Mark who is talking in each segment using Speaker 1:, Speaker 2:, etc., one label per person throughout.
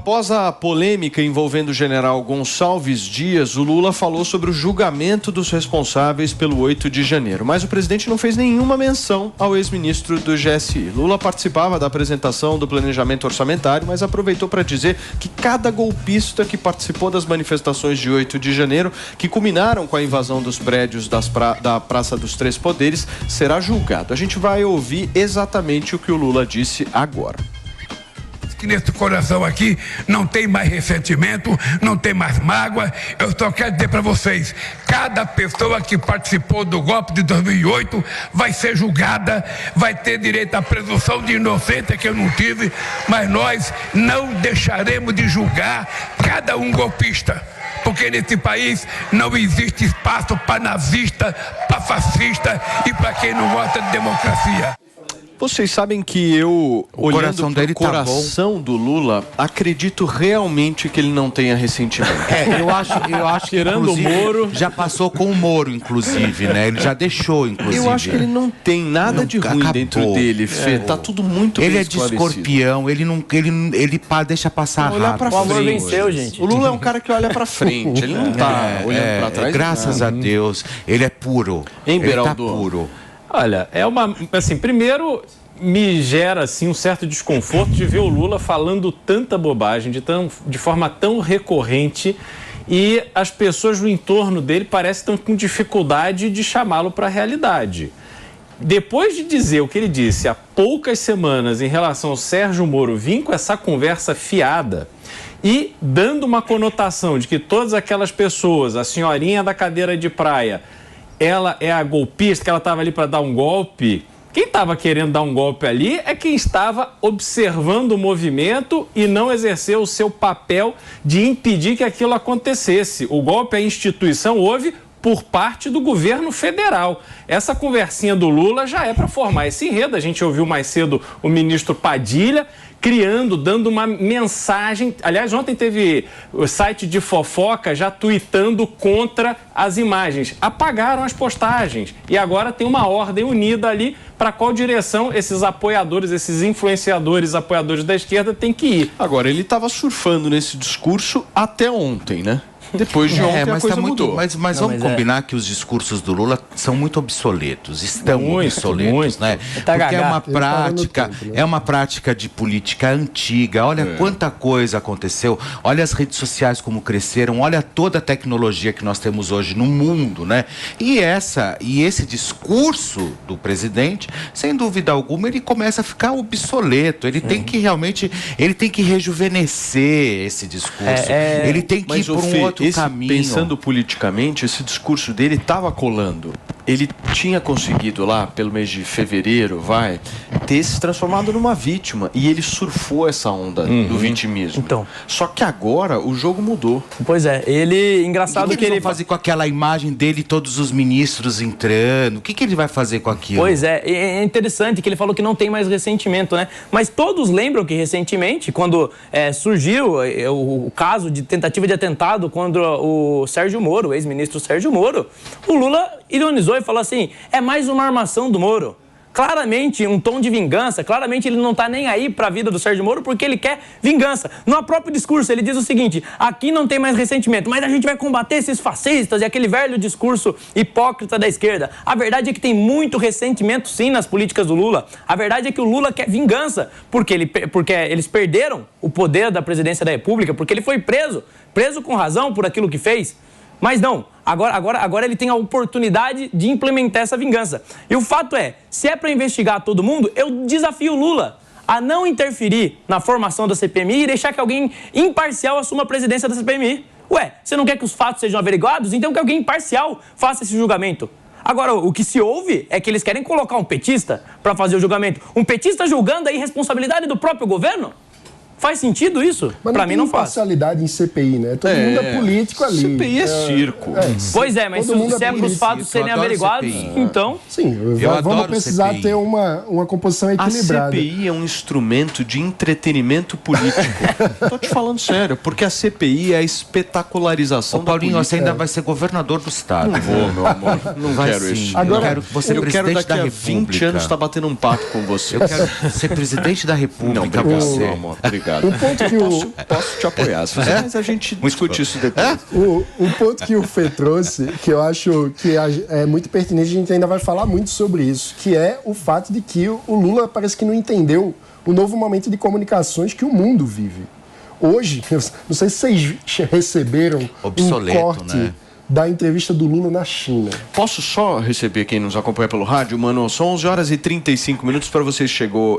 Speaker 1: Após a polêmica envolvendo o general Gonçalves Dias, o Lula falou sobre o julgamento dos responsáveis pelo 8 de janeiro. Mas o presidente não fez nenhuma menção ao ex-ministro do GSI. Lula participava da apresentação do planejamento orçamentário, mas aproveitou para dizer que cada golpista que participou das manifestações de 8 de janeiro, que culminaram com a invasão dos prédios da Praça dos Três Poderes, será julgado. A gente vai ouvir exatamente o que o Lula disse agora.
Speaker 2: Que nesse coração aqui não tem mais ressentimento, não tem mais mágoa. Eu só quero dizer para vocês, cada pessoa que participou do golpe de 2008 vai ser julgada, vai ter direito à presunção de inocência que eu não tive, mas nós não deixaremos de julgar cada um golpista. Porque nesse país não existe espaço para nazista, para fascista e para quem não gosta de democracia.
Speaker 1: Vocês sabem que eu, olhando para o coração do Lula, acredito realmente que ele não tenha ressentimento.
Speaker 3: Eu acho que
Speaker 4: tirando o Moro,
Speaker 3: já passou com o Moro, inclusive, né? Ele já deixou, inclusive.
Speaker 1: Eu acho que ele não tem nada de ruim dentro dele, Fê. Tá tudo muito bem esclarecido.
Speaker 3: Ele é de escorpião, ele deixa passar rápido.
Speaker 1: Olhar pra frente.
Speaker 4: O amor venceu, gente.
Speaker 1: O Lula é um cara que olha pra frente, ele não tá olhando pra trás.
Speaker 3: Graças a Deus, ele é puro.
Speaker 1: Hein,
Speaker 3: ele tá
Speaker 1: Beraldo?
Speaker 3: puro.
Speaker 4: Olha, assim, primeiro me gera assim um certo desconforto de ver o Lula falando tanta bobagem, de forma tão recorrente, e as pessoas no entorno dele parecem estar com dificuldade de chamá-lo para a realidade. Depois de dizer o que ele disse há poucas semanas em relação ao Sérgio Moro, vir com essa conversa fiada e dando uma conotação de que todas aquelas pessoas, a senhorinha da cadeira de praia, ela é a golpista, que ela estava ali para dar um golpe. Quem estava querendo dar um golpe ali é quem estava observando o movimento e não exerceu o seu papel de impedir que aquilo acontecesse. O golpe à instituição houve por parte do governo federal. Essa conversinha do Lula já é para formar esse enredo. A gente ouviu mais cedo o ministro Padilha dando uma mensagem. Aliás, ontem teve o site de fofoca já tuitando contra as imagens. Apagaram as postagens e agora tem uma ordem unida ali para qual direção esses apoiadores, esses influenciadores, apoiadores da esquerda têm que ir.
Speaker 1: Agora, ele estava surfando nesse discurso até ontem, né? Depois de ontem a coisa mudou.
Speaker 3: Mas vamos combinar que os discursos do Lula são muito obsoletos, estão obsoletos, né? Porque é uma prática de política antiga. Olha quanta coisa aconteceu, olha as redes sociais como cresceram, olha toda a tecnologia que nós temos hoje no mundo, né? E esse discurso do presidente, sem dúvida alguma, ele começa a ficar obsoleto. Ele tem que realmente, ele tem que rejuvenescer esse discurso. Ele tem que ir por um outro caminho.
Speaker 1: Pensando politicamente, esse discurso dele estava colando. Ele tinha conseguido lá, pelo mês de fevereiro, ter se transformado numa vítima. E ele surfou essa onda do vitimismo.
Speaker 5: Então.
Speaker 1: Só que agora o jogo mudou.
Speaker 5: Pois é, engraçado que ele
Speaker 3: vai fazer com aquela imagem dele, todos os ministros entrando. O que ele vai fazer com aquilo?
Speaker 5: Pois é interessante que ele falou que não tem mais ressentimento, né? Mas todos lembram que recentemente, quando surgiu o caso de tentativa de atentado contra o Sérgio Moro, o ex-ministro Sérgio Moro, o Lula ironizou e falou assim, é mais uma armação do Moro. Claramente um tom de vingança, claramente ele não está nem aí para a vida do Sérgio Moro porque ele quer vingança. No próprio discurso ele diz o seguinte, aqui não tem mais ressentimento, mas a gente vai combater esses fascistas e aquele velho discurso hipócrita da esquerda. A verdade é que tem muito ressentimento sim nas políticas do Lula. A verdade é que o Lula quer vingança porque eles perderam o poder da presidência da República, porque ele foi preso com razão por aquilo que fez. Mas não, agora ele tem a oportunidade de implementar essa vingança. E o fato é, se é para investigar todo mundo, eu desafio o Lula a não interferir na formação da CPMI e deixar que alguém imparcial assuma a presidência da CPMI. Ué, você não quer que os fatos sejam averiguados? Então que alguém imparcial faça esse julgamento. Agora, o que se ouve é que eles querem colocar um petista para fazer o julgamento. Um petista julgando a irresponsabilidade do próprio governo? Faz sentido isso? Pra mim não faz.
Speaker 6: Parcialidade em CPI, né? Todo mundo é político ali.
Speaker 1: CPI é circo.
Speaker 5: Pois é, mas se é para os fatos serem averiguados, então...
Speaker 6: Sim, vamos precisar ter uma composição equilibrada.
Speaker 1: A CPI é um instrumento de entretenimento político. Tô te falando sério, porque a CPI é a espetacularização da
Speaker 3: Paulinho,
Speaker 1: política.
Speaker 3: você ainda vai ser governador do Estado.
Speaker 1: Não vou, meu amor. Não quero isso.
Speaker 3: Agora, eu quero você
Speaker 1: eu quero
Speaker 3: presidente
Speaker 1: daqui
Speaker 3: da
Speaker 1: a
Speaker 3: República.
Speaker 1: 20 anos estar batendo um papo com você.
Speaker 3: Eu quero ser presidente da República.
Speaker 1: Não, obrigado, meu amor. Obrigado. obrigado.
Speaker 6: Um ponto que
Speaker 1: posso te apoiar, mas a gente discute isso depois.
Speaker 6: Um ponto que o Fê trouxe, que eu acho que é muito pertinente, a gente ainda vai falar muito sobre isso, que é o fato de que o Lula parece que não entendeu o novo momento de comunicações que o mundo vive. Hoje, não sei se vocês receberam um corte, né, da entrevista do Lula na China.
Speaker 1: Posso só receber quem nos acompanha pelo rádio? Mano, são 11 horas e 35 minutos para vocês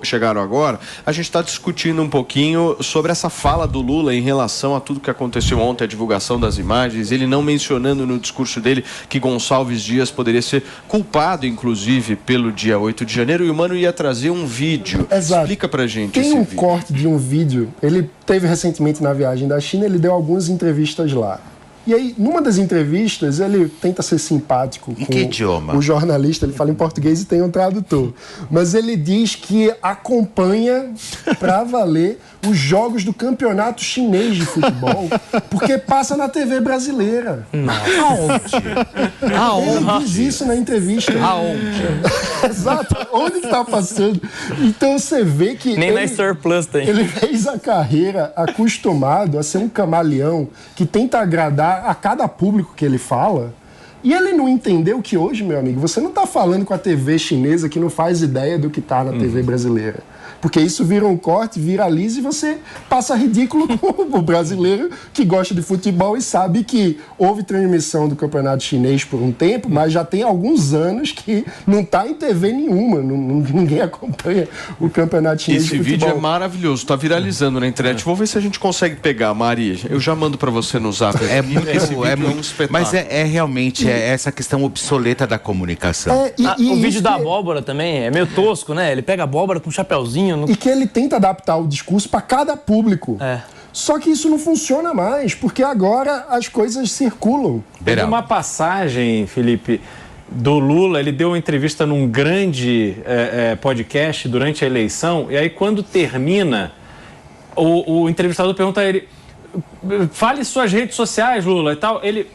Speaker 1: chegaram agora. A gente está discutindo um pouquinho sobre essa fala do Lula em relação a tudo que aconteceu ontem, a divulgação das imagens, ele não mencionando no discurso dele que Gonçalves Dias poderia ser culpado, inclusive, pelo dia 8 de janeiro, e o Mano ia trazer um vídeo.
Speaker 6: Exato.
Speaker 1: Explica pra gente
Speaker 6: Tem
Speaker 1: esse
Speaker 6: um
Speaker 1: vídeo.
Speaker 6: corte de um vídeo, ele teve recentemente na viagem da China, ele deu algumas entrevistas lá. E aí, numa das entrevistas, ele tenta ser simpático com
Speaker 3: que idioma?
Speaker 6: O jornalista, ele fala em português e tem um tradutor. Mas ele diz que acompanha pra valer os jogos do campeonato chinês de futebol, porque passa na TV brasileira. Aonde? Ele diz isso na entrevista.
Speaker 3: Aonde?
Speaker 6: Exato. Onde que tá passando? Então você vê que
Speaker 5: nem na Star Plus tem.
Speaker 6: Ele fez a carreira acostumado a ser um camaleão que tenta agradar a cada público que ele fala. E ele não entendeu que hoje, meu amigo, você não está falando com a TV chinesa que não faz ideia do que está na TV brasileira. Porque isso vira um corte, viraliza e você passa ridículo com o brasileiro que gosta de futebol e sabe que houve transmissão do campeonato chinês por um tempo, mas já tem alguns anos que não está em TV nenhuma, ninguém acompanha o campeonato chinês de futebol.
Speaker 1: Esse vídeo é maravilhoso, está viralizando na internet. Vou ver se a gente consegue pegar, Maria. Eu já mando para você no zap.
Speaker 3: É muito espetáculo. Mas é realmente essa questão obsoleta da comunicação.
Speaker 5: O vídeo da abóbora também é meio tosco, né? Ele pega a abóbora com um chapeuzinho.
Speaker 6: E que ele tenta adaptar o discurso para cada público. Só que isso não funciona mais, porque agora as coisas circulam.
Speaker 4: Teve uma passagem, Felipe, do Lula, ele deu uma entrevista num grande podcast durante a eleição, e aí quando termina, o entrevistador pergunta a ele, fale suas redes sociais, Lula, e tal. Ele,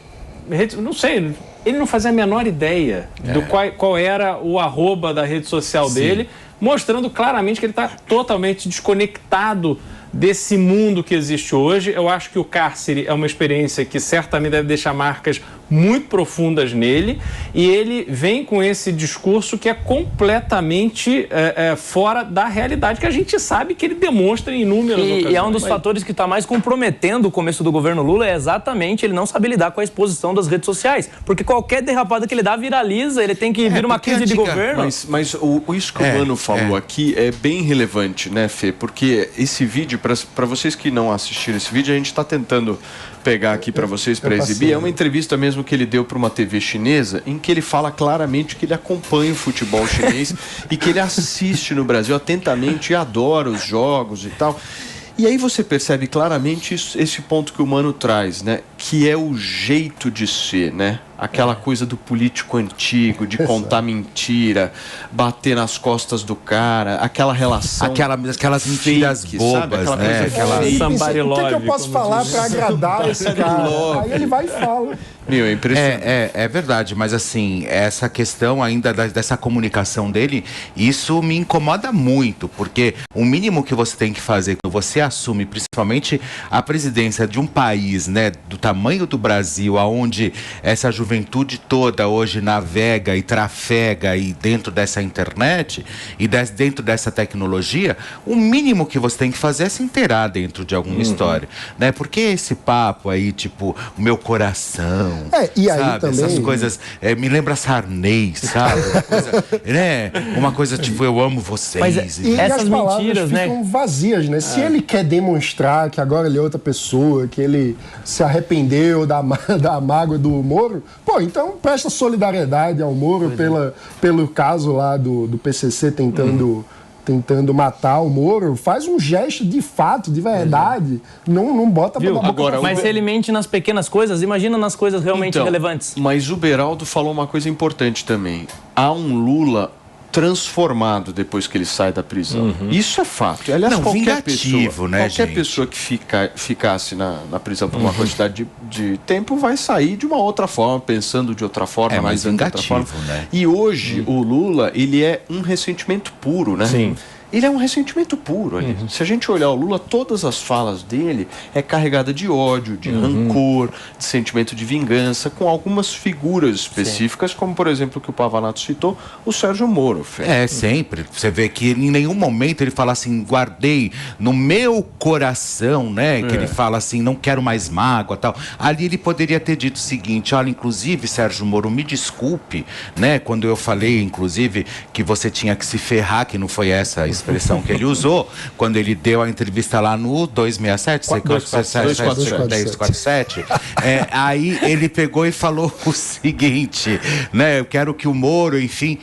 Speaker 4: não sei, ele não fazia a menor ideia do qual era o arroba da rede social dele, mostrando claramente que ele está totalmente desconectado desse mundo que existe hoje. Eu acho que o cárcere é uma experiência que certamente deve deixar marcas muito profundas nele, e ele vem com esse discurso que é completamente fora da realidade, que a gente sabe que ele demonstra em inúmeras ocasiões.
Speaker 5: E é um dos fatores que está mais comprometendo o começo do governo Lula, é exatamente ele não saber lidar com a exposição das redes sociais, porque qualquer derrapada que ele dá viraliza, ele tem que vir uma crise de governo.
Speaker 1: Mas isso que o Mano falou aqui é bem relevante, né, Fê? Porque esse vídeo, para vocês que não assistiram esse vídeo, a gente está tentando pegar aqui para vocês para exibir. É uma entrevista mesmo que ele deu para uma TV chinesa, em que ele fala claramente que ele acompanha o futebol chinês e que ele assiste no Brasil atentamente e adora os jogos e tal. E aí você percebe claramente esse ponto que o Mano traz, né? Que é o jeito de ser, né? Aquela coisa do político antigo, de contar mentira, bater nas costas do cara, aquela relação...
Speaker 3: Aquelas mentiras
Speaker 1: fake,
Speaker 3: bobas,
Speaker 1: sabe?
Speaker 3: né?
Speaker 6: O que eu posso falar para agradar esse cara? Aí ele vai e fala.
Speaker 1: Meu, é impressionante.
Speaker 3: É verdade, mas assim, essa questão ainda dessa comunicação dele, isso me incomoda muito, porque o mínimo que você tem que fazer quando você assume, principalmente a presidência de um país, né, do tamanho do Brasil, aonde essa juventude toda hoje navega e trafega e dentro dessa internet e dentro dessa tecnologia, o mínimo que você tem que fazer é se inteirar dentro de alguma história, né? Porque esse papo aí, tipo, o meu coração,
Speaker 6: e aí
Speaker 3: sabe?
Speaker 6: também...
Speaker 3: Essas coisas, me lembra Sarney, sabe? Uma coisa, né? Uma coisa tipo, eu amo vocês.
Speaker 5: Mas
Speaker 6: e
Speaker 5: essas
Speaker 6: as palavras
Speaker 5: mentiras,
Speaker 6: ficam vazias, né? Se ele quer demonstrar que agora ele é outra pessoa, que ele se arrependeu da mágoa do Moro, pô, então presta solidariedade ao Moro pelo caso lá do PCC tentando matar o Moro, faz um gesto de fato, de verdade, não bota pra boca.
Speaker 1: Agora,
Speaker 5: mas se ele mente nas pequenas coisas, imagina nas coisas realmente relevantes.
Speaker 1: Mas o Beraldo falou uma coisa importante também. Há um Lula transformado depois que ele sai da prisão. Isso é fato. Aliás, qualquer pessoa que ficasse na prisão por uma quantidade de tempo vai sair de uma outra forma, pensando de outra forma, analisando de outra forma. Né? E hoje o Lula, ele é um ressentimento puro, né?
Speaker 4: Sim.
Speaker 1: Ele é um ressentimento puro ali. Se a gente olhar o Lula, todas as falas dele é carregada de ódio, de rancor, de sentimento de vingança, com algumas figuras específicas, como por exemplo o que o Pavanato citou, o Sérgio Moro.
Speaker 3: Sempre. Você vê que em nenhum momento ele fala assim, guardei no meu coração, né? Que ele fala assim, não quero mais mágoa, tal. Ali ele poderia ter dito o seguinte, olha, inclusive, Sérgio Moro, me desculpe, né? Quando eu falei, inclusive, que você tinha que se ferrar, que não foi essa a expressão que ele usou, quando ele deu a entrevista lá no 267, 247, aí ele pegou e falou o seguinte, né? Eu quero que o Moro, enfim...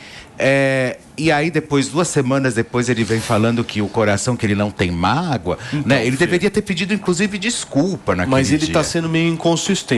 Speaker 3: E aí depois, 2 semanas depois, ele vem falando que o coração, que ele não tem mágoa, então, né? Ele deveria ter pedido, inclusive, desculpa naquele dia.
Speaker 1: Mas ele está sendo meio inconsistente.